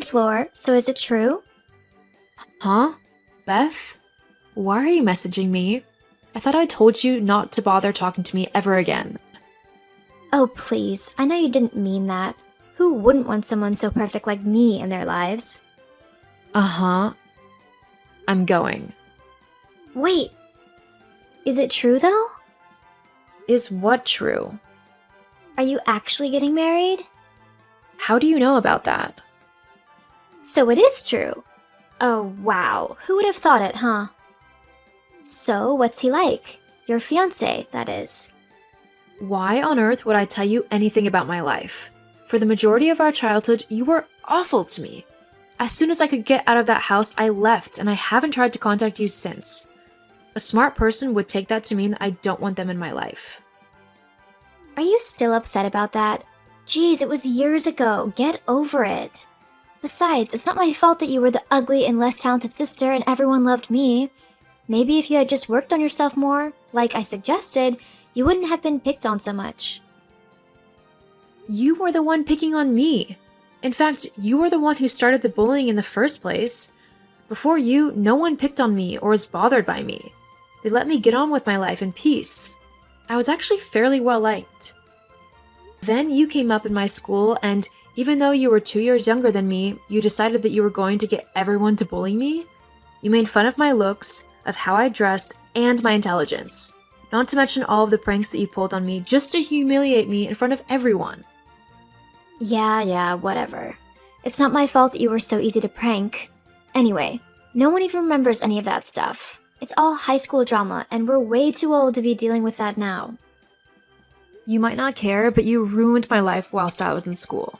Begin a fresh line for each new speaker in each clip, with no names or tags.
floor, so is it true?
Huh? Beth? Why are you messaging me? I thought I told you not to bother talking to me ever again.
Oh, please, I know you didn't mean that. Who wouldn't want someone so perfect like me in their lives?
Uh-huh. I'm going.
Wait, is it true though?
Is what true?
Are you actually getting married?
How do you know about that?
So it is true. Oh, wow, who would have thought it, huh? So, what's he like? Your fiancé, that is.
Why on earth would I tell you anything about my life? For the majority of our childhood, you were awful to me. As soon as I could get out of that house, I left, and I haven't tried to contact you since. A smart person would take that to mean that I don't want them in my life.
Are you still upset about that? Geez, it was years ago. Get over it. Besides, it's not my fault that you were the ugly and less talented sister and everyone loved me. Maybe if you had just worked on yourself more, like I suggested, you wouldn't have been picked on so much.
You were the one picking on me. In fact, you were the one who started the bullying in the first place. Before you, no one picked on me or was bothered by me. They let me get on with my life in peace. I was actually fairly well liked. Then you came up in my school, and even though you were 2 years younger than me, you decided that you were going to get everyone to bully me? You made fun of my looks, of how I dressed, and my intelligence. Not to mention all of the pranks that you pulled on me just to humiliate me in front of everyone.
Yeah, whatever. It's not my fault that you were so easy to prank. Anyway, no one even remembers any of that stuff. It's all high school drama, and we're way too old to be dealing with that now.
You might not care, but you ruined my life whilst I was in school.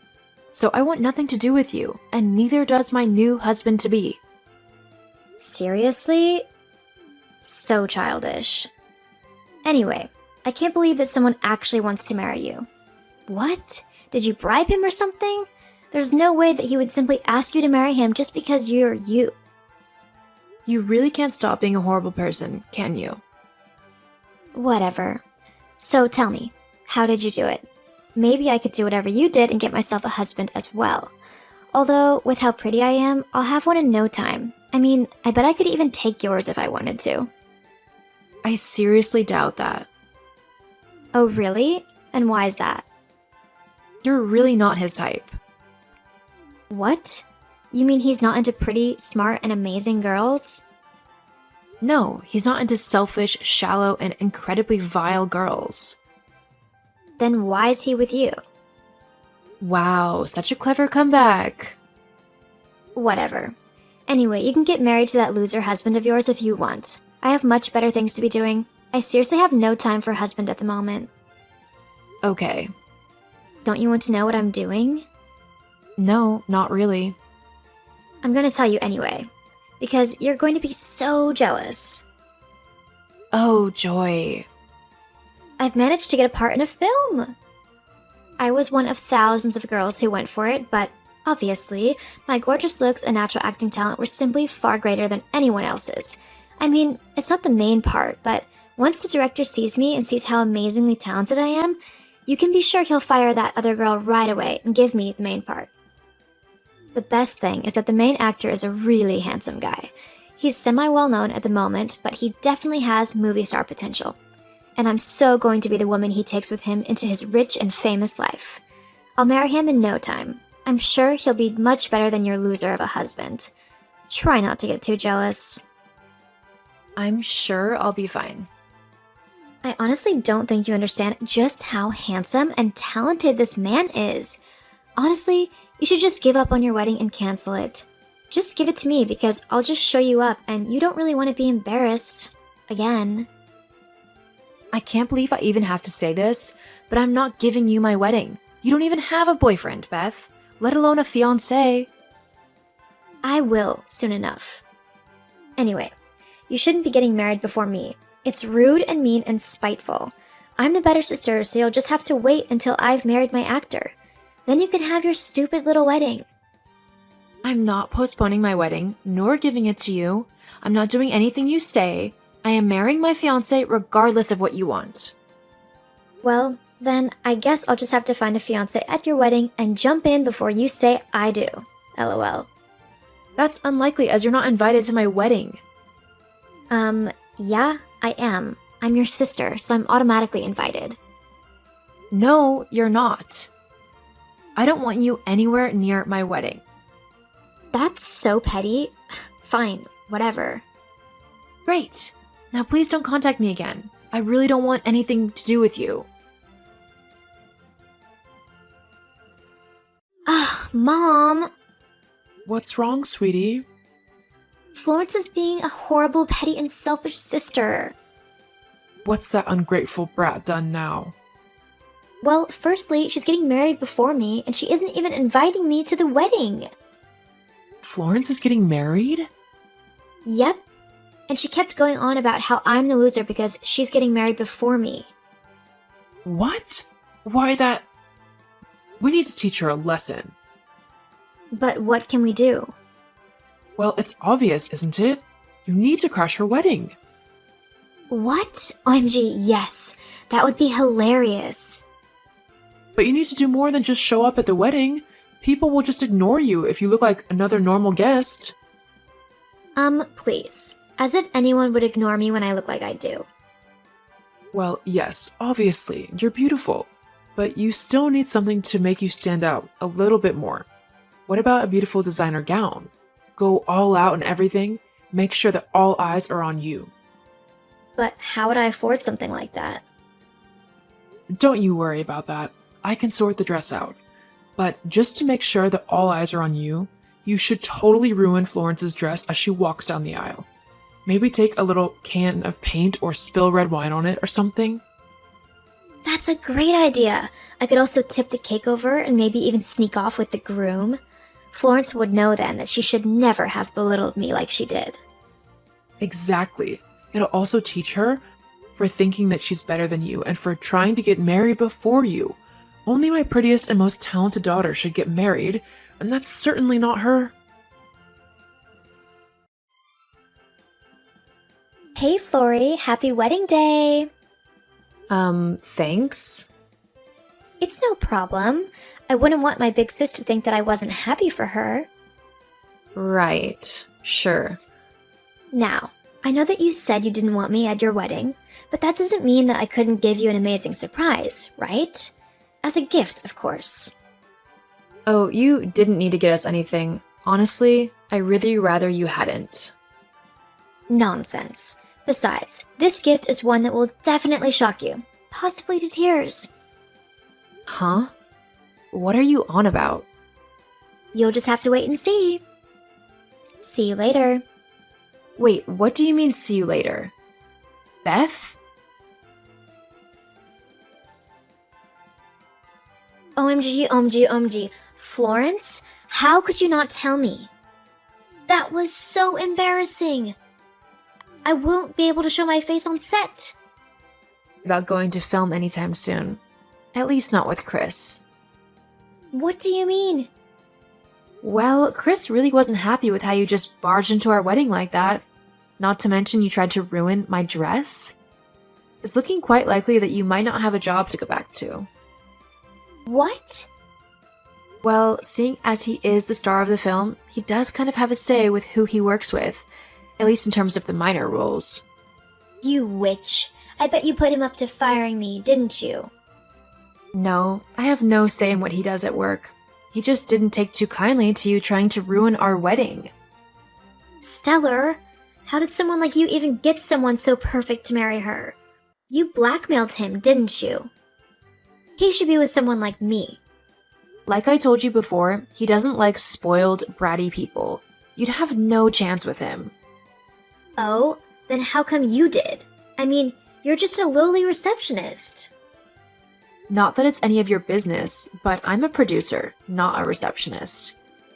So I want nothing to do with you, and neither does my new husband-to-be.
Seriously? So childish. Anyway, I can't believe that someone actually wants to marry you. What? Did you bribe him or something? There's no way that he would simply ask you to marry him just because you're you.
You really can't stop being a horrible person, can you?
Whatever. So tell me, how did you do it? Maybe I could do whatever you did and get myself a husband as well. Although, with how pretty I am, I'll have one in no time. I mean, I bet I could even take yours if I wanted to.
I seriously doubt that.
Oh, really? And why is that?
You're really not his type.
What? You mean he's not into pretty, smart, and amazing girls?
No, he's not into selfish, shallow, and incredibly vile girls.
Then why is he with you?
Wow, such a clever comeback.
Whatever. Anyway, you can get married to that loser husband of yours if you want. I have much better things to be doing. I seriously have no time for a husband at the moment.
Okay.
Don't you want to know what I'm doing?
No, not really.
I'm gonna tell you anyway, because you're going to be so jealous.
Oh, joy.
I've managed to get a part in a film! I was one of thousands of girls who went for it, but obviously, my gorgeous looks and natural acting talent were simply far greater than anyone else's. I mean, it's not the main part, but once the director sees me and sees how amazingly talented I am, you can be sure he'll fire that other girl right away and give me the main part. The best thing is that the main actor is a really handsome guy. He's semi-well-known at the moment, but he definitely has movie star potential. And I'm so going to be the woman he takes with him into his rich and famous life. I'll marry him in no time. I'm sure he'll be much better than your loser of a husband. Try not to get too jealous.
I'm sure I'll be fine.
I honestly don't think you understand just how handsome and talented this man is. Honestly, you should just give up on your wedding and cancel it. Just give it to me because I'll just show you up and you don't really want to be embarrassed. Again.
I can't believe I even have to say this, but I'm not giving you my wedding. You don't even have a boyfriend, Beth, let alone a fiancé.
I will, soon enough. Anyway, you shouldn't be getting married before me. It's rude and mean and spiteful. I'm the better sister, so you'll just have to wait until I've married my actor. Then you can have your stupid little wedding.
I'm not postponing my wedding, nor giving it to you. I'm not doing anything you say. I am marrying my fiancé regardless of what you want.
Well, then I guess I'll just have to find a fiancé at your wedding and jump in before you say I do. LOL.
That's unlikely as you're not invited to my wedding.
Yeah, I am. I'm your sister, so I'm automatically invited.
No, you're not. I don't want you anywhere near my wedding.
That's so petty. Fine, whatever.
Great. Now please don't contact me again. I really don't want anything to do with you.
Mom!
What's wrong, sweetie?
Florence is being a horrible, petty, and selfish sister.
What's that ungrateful brat done now?
Well, firstly, she's getting married before me, and she isn't even inviting me to the wedding.
Florence is getting married?
Yep. And she kept going on about how I'm the loser because she's getting married before me.
What? Why that? We need to teach her a lesson.
But what can we do?
Well, it's obvious, isn't it? You need to crash her wedding.
What? OMG, yes. That would be hilarious.
But you need to do more than just show up at the wedding. People will just ignore you if you look like another normal guest.
Please. As if anyone would ignore me when I look like I do.
Well, yes, obviously, you're beautiful. But you still need something to make you stand out a little bit more. What about a beautiful designer gown? Go all out and everything. Make sure that all eyes are on you.
But how would I afford something like that?
Don't you worry about that. I can sort the dress out. But just to make sure that all eyes are on you, you should totally ruin Florence's dress as she walks down the aisle. Maybe take a little can of paint or spill red wine on it or something.
That's a great idea. I could also tip the cake over and maybe even sneak off with the groom. Florence would know then that she should never have belittled me like she did.
Exactly. It'll also teach her for thinking that she's better than you and for trying to get married before you. Only my prettiest and most talented daughter should get married, and that's certainly not her.
Hey, Flory, happy wedding day!
Thanks?
It's no problem. I wouldn't want my big sis to think that I wasn't happy for her.
Right. Sure.
Now, I know that you said you didn't want me at your wedding, but that doesn't mean that I couldn't give you an amazing surprise, right? As a gift, of course.
Oh, you didn't need to get us anything. Honestly, I really rather you hadn't.
Nonsense. Besides, this gift is one that will definitely shock you, possibly to tears.
Huh? What are you on about?
You'll just have to wait and see. See you later.
Wait, what do you mean see you later? Beth?
OMG, OMG, OMG. Florence, how could you not tell me? That was so embarrassing. I won't be able to show my face on set.
About going to film anytime soon. At least not with Chris.
What do you mean?
Well, Chris really wasn't happy with how you just barged into our wedding like that. Not to mention you tried to ruin my dress. It's looking quite likely that you might not have a job to go back to.
What?
Well, seeing as he is the star of the film, he does kind of have a say with who he works with, at least in terms of the minor roles.
You witch. I bet you put him up to firing me, didn't you?
No, I have no say in what he does at work. He just didn't take too kindly to you trying to ruin our wedding.
Stellar, how did someone like you even get someone so perfect to marry her? You blackmailed him, didn't you? He should be with someone like me.
Like I told you before, he doesn't like spoiled, bratty people. You'd have no chance with him.
Oh, then how come you did? I mean, you're just a lowly receptionist.
Not that it's any of your business, but I'm a producer, not a receptionist.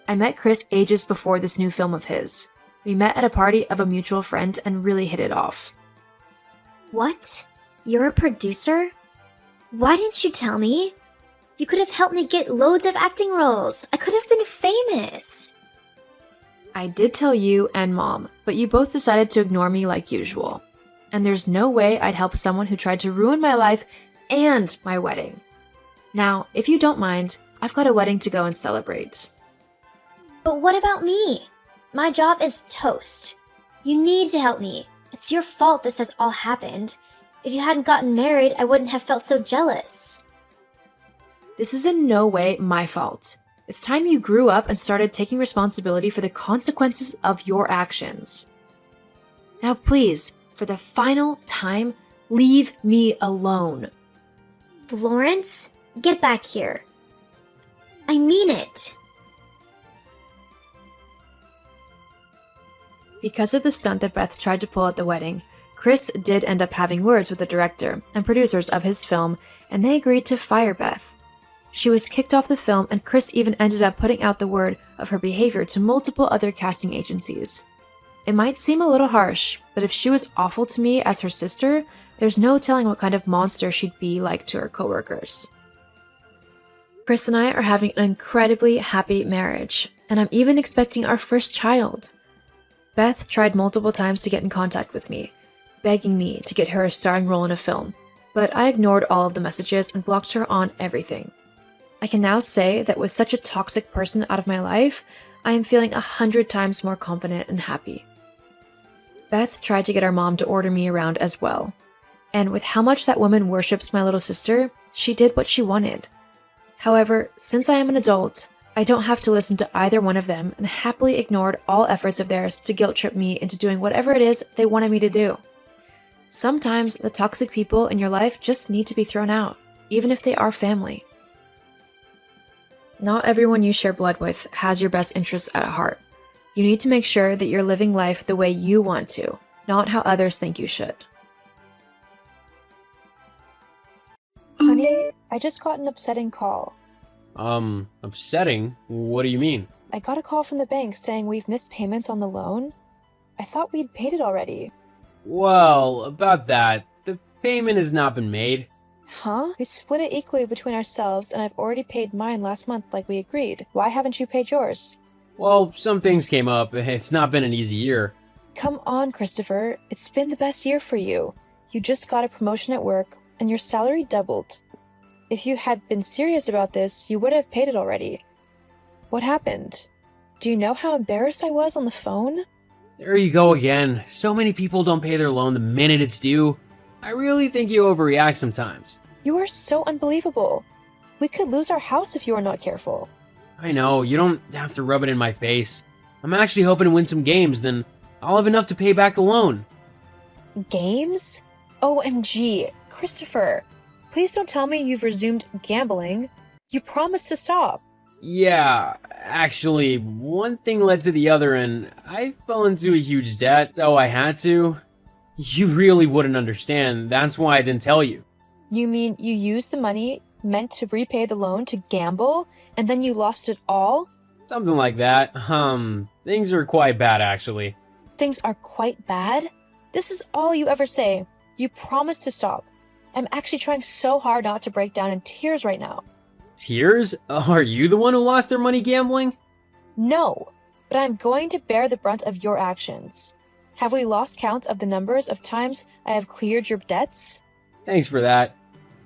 I met Chris ages before this new film of his. We met at a party of a mutual friend and really hit it off.
What? You're a producer? Why didn't you tell me? You could have helped me get loads of acting roles. I could have been famous.
I did tell you and Mom, but you both decided to ignore me like usual. And there's no way I'd help someone who tried to ruin my life and my wedding. Now, if you don't mind, I've got a wedding to go and celebrate.
But what about me? My job is toast. You need to help me. It's your fault this has all happened. If you hadn't gotten married, I wouldn't have felt so jealous.
This is in no way my fault. It's time you grew up and started taking responsibility for the consequences of your actions. Now please, for the final time, leave me alone.
Florence, get back here. I mean it.
Because of the stunt that Beth tried to pull at the wedding, Chris did end up having words with the director and producers of his film, and they agreed to fire Beth. She was kicked off the film, and Chris even ended up putting out the word of her behavior to multiple other casting agencies. It might seem a little harsh, but if she was awful to me as her sister, there's no telling what kind of monster she'd be like to her coworkers. Chris and I are having an incredibly happy marriage, and I'm even expecting our first child. Beth tried multiple times to get in contact with me, begging me to get her a starring role in a film, but I ignored all of the messages and blocked her on everything. I can now say that with such a toxic person out of my life, I am feeling 100 times more confident and happy. Beth tried to get our mom to order me around as well, and with how much that woman worships my little sister, she did what she wanted. However, since I am an adult, I don't have to listen to either one of them and happily ignored all efforts of theirs to guilt trip me into doing whatever it is they wanted me to do. Sometimes the toxic people in your life just need to be thrown out, even if they are family. Not everyone you share blood with has your best interests at heart. You need to make sure that you're living life the way you want to, not how others think you should. Honey, I just got an upsetting call.
Upsetting? What do you mean?
I got a call from the bank saying we've missed payments on the loan. I thought we'd paid it already.
Well, about that, the payment has not been made.
Huh? We split it equally between ourselves, and I've already paid mine last month like we agreed. Why haven't you paid yours?
Well, some things came up. It's not been an easy year.
Come on, Christopher. It's been the best year for you. You just got a promotion at work, and your salary doubled. If you had been serious about this, you would have paid it already. What happened? Do you know how embarrassed I was on the phone?
There you go again. So many people don't pay their loan the minute it's due. I really think you overreact sometimes.
You are so unbelievable. We could lose our house if you are not careful.
I know, you don't have to rub it in my face. I'm actually hoping to win some games, then I'll have enough to pay back the loan.
Games? OMG, Christopher. Please don't tell me you've resumed gambling. You promised to stop.
Yeah, actually, one thing led to the other and I fell into a huge debt, so I had to. You really wouldn't understand, that's why I didn't tell you.
You mean you used the money meant to repay the loan to gamble, and then you lost it all?
Something like that. Things are quite bad actually.
Things are quite bad? This is all you ever say. You promised to stop. I'm actually trying so hard not to break down in tears right now.
Tears? Are you the one who lost their money gambling?
No, but I'm going to bear the brunt of your actions. Have we lost count of the numbers of times I have cleared your debts?
Thanks for that.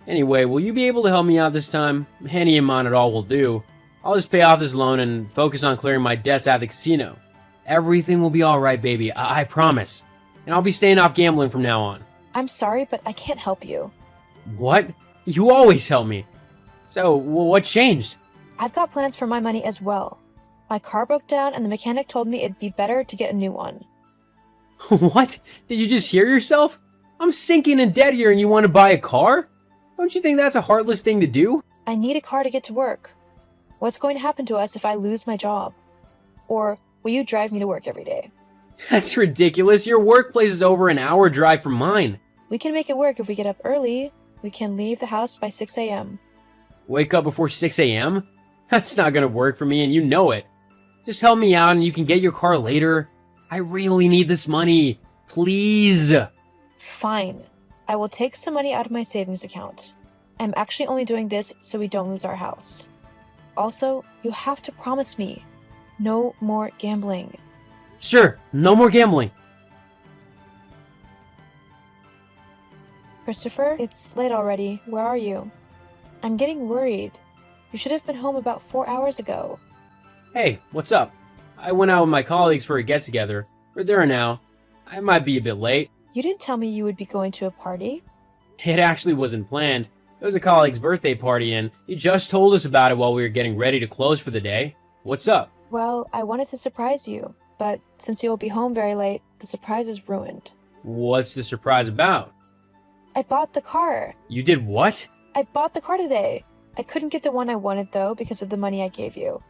Anyway, will you be able to help me out this time? Any amount at all will do. I'll just pay off this loan and focus on clearing my debts at the casino. Everything will be alright, baby. I promise. And I'll be staying off gambling from now on.
I'm sorry, but I can't help you.
What? You always help me. So, what changed?
I've got plans for my money as well. My car broke down and the mechanic told me it'd be better to get a new one.
What? Did you just hear yourself? I'm sinking in debt here and you want to buy a car? Don't you think that's a heartless thing to do?
I need a car to get to work. What's going to happen to us if I lose my job? Or will you drive me to work every day?
That's ridiculous. Your workplace is over an hour drive from mine.
We can make it work if we get up early. We can leave the house by 6 a.m.
Wake up before 6 a.m.? That's not gonna work for me and you know it. Just help me out and you can get your car later. I really need this money. Please.
Fine. I will take some money out of my savings account. I'm actually only doing this so we don't lose our house. Also, you have to promise me. No more gambling.
Sure, no more gambling.
Christopher, it's late already. Where are you? I'm getting worried. You should have been home about 4 hours ago.
Hey, what's up? I went out with my colleagues for a get-together. We're there now. I might be a bit late.
You didn't tell me you would be going to a party.
It actually wasn't planned. It was a colleague's birthday party, and he just told us about it while we were getting ready to close for the day. What's up?
Well, I wanted to surprise you, but since you will be home very late, the surprise is ruined.
What's the surprise about?
I bought the car.
You did what?
I bought the car today. I couldn't get the one I wanted, though, because of the money I gave you.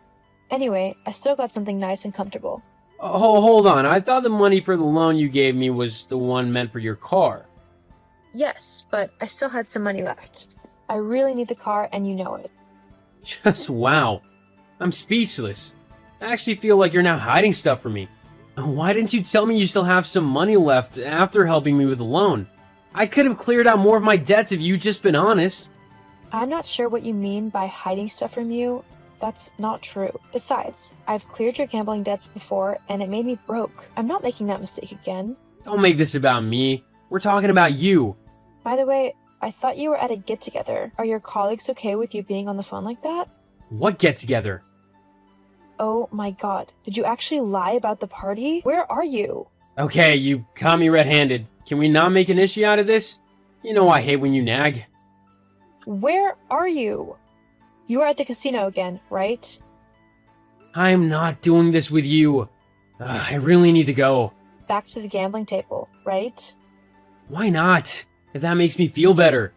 Anyway, I still got something nice and comfortable.
Oh, hold on. I thought the money for the loan you gave me was the one meant for your car.
Yes, but I still had some money left. I really need the car, and you know it.
Just wow. I'm speechless. I actually feel like you're now hiding stuff from me. Why didn't you tell me you still have some money left after helping me with the loan? I could have cleared out more of my debts if you'd just been honest.
I'm not sure what you mean by hiding stuff from you. That's not true. Besides, I've cleared your gambling debts before, and it made me broke. I'm not making that mistake again.
Don't make this about me. We're talking about you.
By the way, I thought you were at a get-together. Are your colleagues okay with you being on the phone like that?
What get-together?
Oh my god. Did you actually lie about the party? Where are you?
Okay, you caught me red-handed. Can we not make an issue out of this? You know I hate when you nag.
Where are you? You are at the casino again, right?
I'm not doing this with you. I really need to go.
Back to the gambling table, right?
Why not? If that makes me feel better.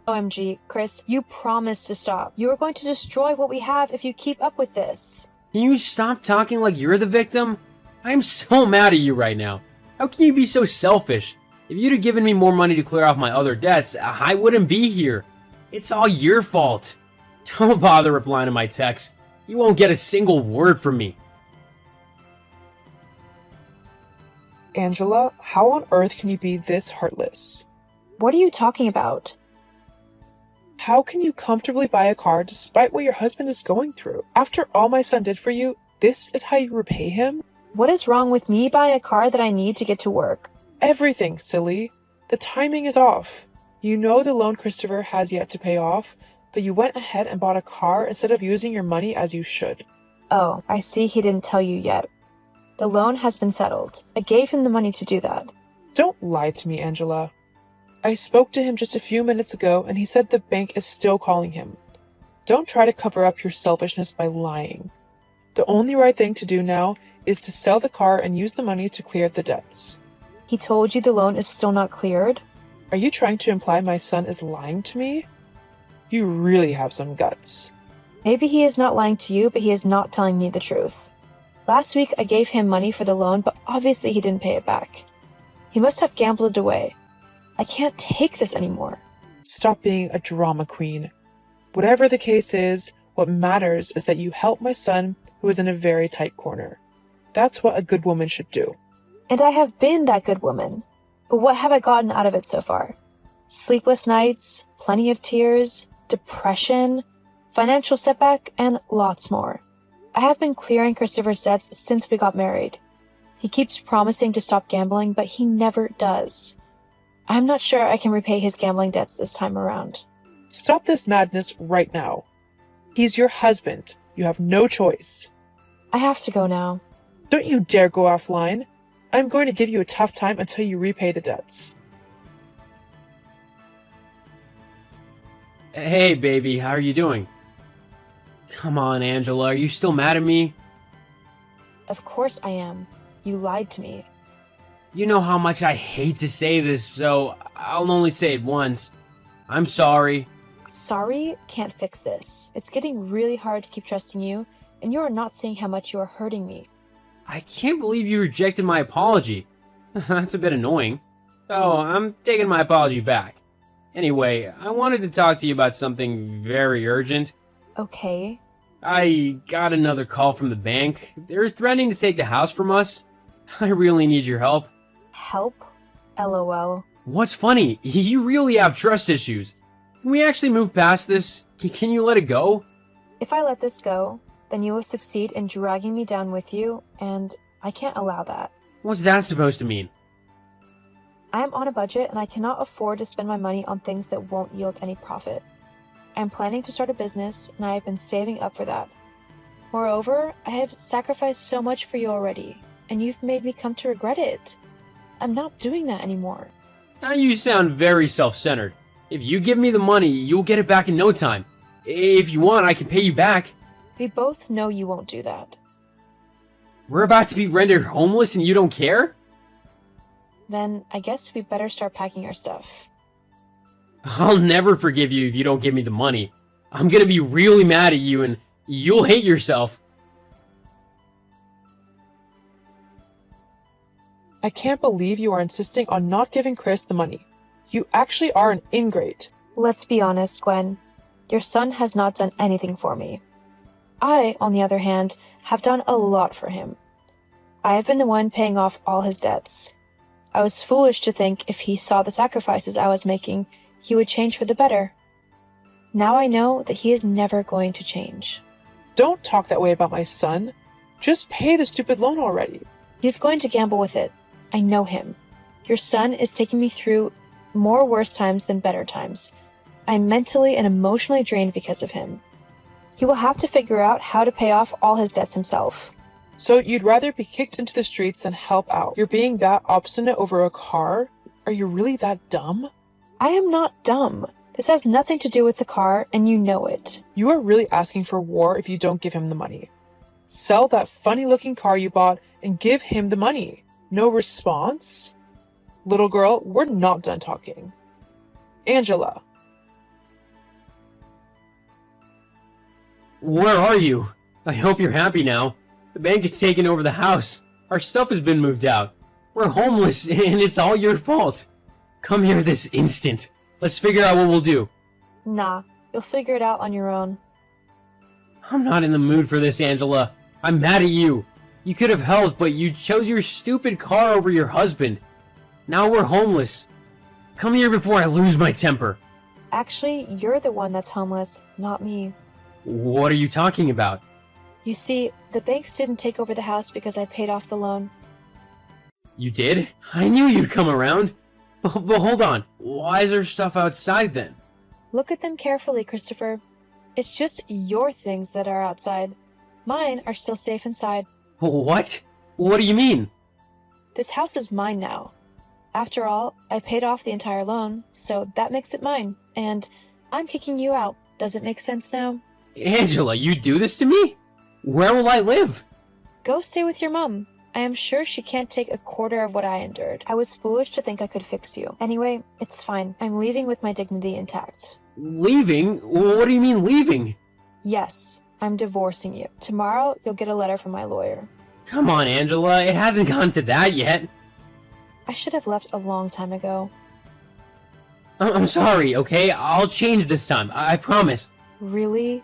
OMG, Chris, you promised to stop. You are going to destroy what we have if you keep up with this.
Can you stop talking like you're the victim? I'm so mad at you right now. How can you be so selfish? If you'd have given me more money to clear off my other debts, I wouldn't be here. It's all your fault. Don't bother replying to my texts. You won't get a single word from me.
Angela, how on earth can you be this heartless?
What are you talking about?
How can you comfortably buy a car despite what your husband is going through? After all my son did for you, this is how you repay him?
What is wrong with me buying a car that I need to get to work?
Everything, silly. The timing is off. You know the loan Christopher has yet to pay off, but you went ahead and bought a car instead of using your money as you should.
Oh, I see he didn't tell you yet. The loan has been settled. I gave him the money to do that.
Don't lie to me, Angela. I spoke to him just a few minutes ago, and he said the bank is still calling him. Don't try to cover up your selfishness by lying. The only right thing to do now is to sell the car and use the money to clear the debts.
He told you the loan is still not cleared?
Are you trying to imply my son is lying to me? You really have some guts.
Maybe he is not lying to you, but he is not telling me the truth. Last week I gave him money for the loan, but obviously he didn't pay it back. He must have gambled it away. I can't take this anymore.
Stop being a drama queen. Whatever the case is, what matters is that you help my son who is in a very tight corner. That's what a good woman should do.
And I have been that good woman. But what have I gotten out of it so far? Sleepless nights, plenty of tears, depression, financial setback, and lots more. I have been clearing Christopher's debts since we got married. He keeps promising to stop gambling, but he never does. I'm not sure I can repay his gambling debts this time around.
Stop this madness right now. He's your husband. You have no choice.
I have to go now.
Don't you dare go offline. I'm going to give you a tough time until you repay the debts.
Hey, baby, how are you doing? Come on, Angela, are you still mad at me?
Of course I am. You lied to me.
You know how much I hate to say this, so I'll only say it once. I'm sorry.
Sorry can't fix this. It's getting really hard to keep trusting you, and you are not seeing how much you are hurting me.
I can't believe you rejected my apology. That's a bit annoying. So I'm taking my apology back. Anyway, I wanted to talk to you about something very urgent.
Okay.
I got another call from the bank. They're threatening to take the house from us. I really need your help.
Help? LOL.
What's funny? You really have trust issues. Can we actually move past this? Can you let it go?
If I let this go, then you will succeed in dragging me down with you, and I can't allow that.
What's that supposed to mean?
I am on a budget and I cannot afford to spend my money on things that won't yield any profit. I am planning to start a business and I have been saving up for that. Moreover, I have sacrificed so much for you already, and you've made me come to regret it. I'm not doing that anymore.
Now you sound very self-centered. If you give me the money, you'll get it back in no time. If you want, I can pay you back.
We both know you won't do that.
We're about to be rendered homeless and you don't care?
Then I guess we better start packing our stuff.
I'll never forgive you if you don't give me the money. I'm gonna be really mad at you and you'll hate yourself.
I can't believe you are insisting on not giving Chris the money. You actually are an ingrate.
Let's be honest, Gwen. Your son has not done anything for me. I, on the other hand, have done a lot for him. I have been the one paying off all his debts. I was foolish to think if he saw the sacrifices I was making, he would change for the better. Now I know that he is never going to change.
Don't talk that way about my son. Just pay the stupid loan already.
He's going to gamble with it. I know him. Your son is taking me through more worse times than better times. I'm mentally and emotionally drained because of him. He will have to figure out how to pay off all his debts himself.
So you'd rather be kicked into the streets than help out? You're being that obstinate over a car? Are you really that dumb?
I am not dumb. This has nothing to do with the car, and you know it.
You are really asking for war if you don't give him the money. Sell that funny-looking car you bought and give him the money. No response? Little girl, we're not done talking. Angela.
Where are you? I hope you're happy now. The bank has taken over the house. Our stuff has been moved out. We're homeless, and it's all your fault. Come here this instant. Let's figure out what we'll do.
Nah, you'll figure it out on your own.
I'm not in the mood for this, Angela. I'm mad at you. You could have helped, but you chose your stupid car over your husband. Now we're homeless. Come here before I lose my temper.
Actually, you're the one that's homeless, not me.
What are you talking about?
You see, the banks didn't take over the house because I paid off the loan.
You did? I knew you'd come around. But hold on. Why is there stuff outside then?
Look at them carefully, Christopher. It's just your things that are outside. Mine are still safe inside.
What? What do you mean?
This house is mine now. After all, I paid off the entire loan, so that makes it mine. And I'm kicking you out. Does it make sense now?
Angela, you do this to me? Where will I live?
Go stay with your mom. I am sure she can't take a quarter of what I endured. I was foolish to think I could fix you. Anyway, it's fine. I'm leaving with my dignity intact.
Leaving? What do you mean leaving?
Yes, I'm divorcing you. Tomorrow, you'll get a letter from my lawyer.
Come on, Angela. It hasn't gone to that yet.
I should have left a long time ago.
I'm sorry, okay? I'll change this time. I promise.
Really?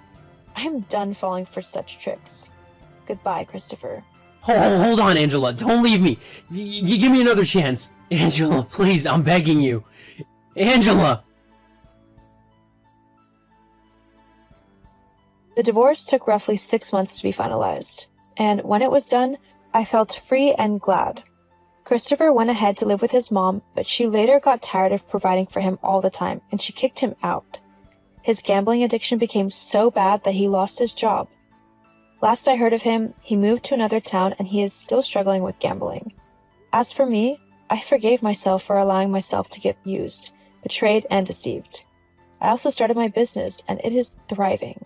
I'm done falling for such tricks. Goodbye, Christopher.
Hold on, Angela. Don't leave me. You give me another chance. Angela, please, I'm begging you. Angela!
The divorce took roughly 6 months to be finalized, and when it was done, I felt free and glad. Christopher went ahead to live with his mom, but she later got tired of providing for him all the time, and she kicked him out. His gambling addiction became so bad that he lost his job. Last I heard of him, he moved to another town and he is still struggling with gambling. As for me, I forgave myself for allowing myself to get used, betrayed, and deceived. I also started my business and it is thriving.